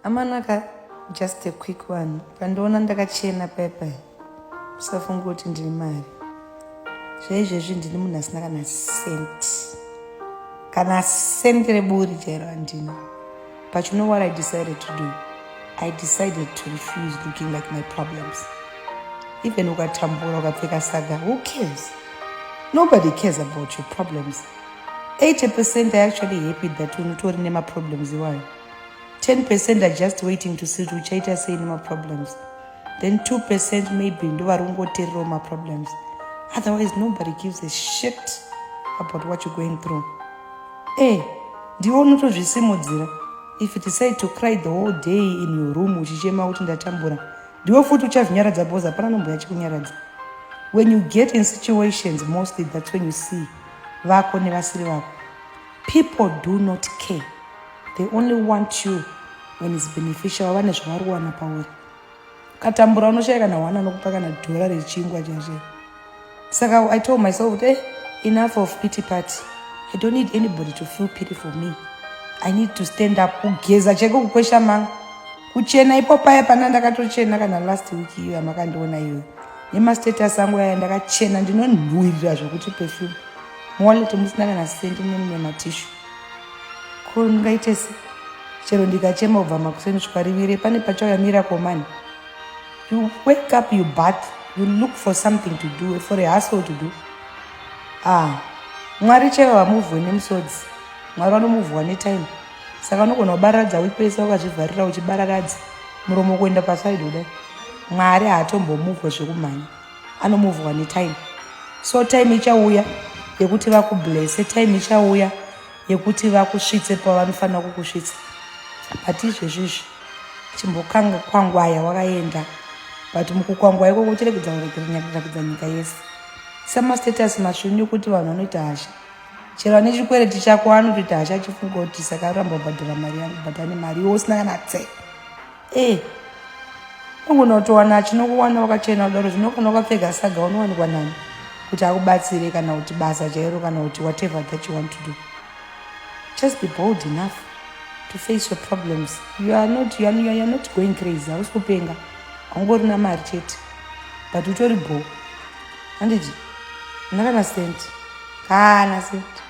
Amanaka, just a quick one. Pandoona ndakachena pepa. Usafunga kuti ndine mari. Zvezvezvi ndine munhu asina kana senti. Kana senti reburi chero handina. But you know what I decided to do? I decided to refuse looking like my problems. Even ukatambura ukapfeka saga, who cares? Nobody cares about your problems. 80% are actually happy that unotori nema problems iwayo. 10% are just waiting to see uchaita sei nema problems. Then 2% maybe ndo varongoteerera ma problems. Otherwise nobody gives a shit about what you're going through. Ndiwo unotozvisimudzira. If you decide to cry the whole day in your room uchichema kuti ndatambura, ndiwo futi uchazvinyaradza because hapana nombo yachikunyaradza. When you get in situations, mostly that's when you see vako nevasiri vako. People do not care. They only want you when it's beneficial. Vane zvavari kuwana pauri. Katambura unoshaya kana wana nokupa kana dhora rechingwa chashe. Saka I told myself, enough of pity party. I don't need anybody to feel pity for me. I need to stand up. Kugeza cheko kukwesha manga. Kuchena ipo paya pana ndakatochena kana last week iyo yamakandiona iyo. Nema status angu ya ndakachena ndinonhuwirira zvokuti perfume. Mwalete musina kana senti nema tissue. Ko ngaite se. Chero ndikachema ubva makuseni zvikarivire pane pachauya miracle man. You wake up, you bath, you look for something to do, for a hustle to do. Mwari chaiva vamuvhwe nemusodzi. Mwari vanomuvhwa netime. Saka unogona kubararadza wipesa ukazvivharira uchibararadza muromo kuenda pasaidi kudai. Mwari haatombomuvhwa zvekumhanya, anomuvhwa netime. So time ichauya yekuti vakublesse, time ichauya yekuti vakusvitse pavanofanira kukusvitsa. But izvezvizvi chimbokanga Kwangwaya Wakaenda. But mukukwangwaya ikoko chiregedza kurakidza nyika yese. Samastatus mashuni kuti vanhu vanoita hasha. Chero ane chikwereti chako anotoita hasha achifunga kuti saka aramba kubhadhara mari yangu, but ane mari iwe usina kana tse. Unogona kutowana chinokuwana wakachena kudaro, zvinokona ukapfeka saga unowanikwa nani kuti akubatsire kana kuti basa chairo kana kuti whatever that you want to do. Just be bold enough to face your problems. You are not going crazy. Hausi kupenga. Haungorina mari chete. But utori bo. Handiti? Ndakana senti. Kana senti.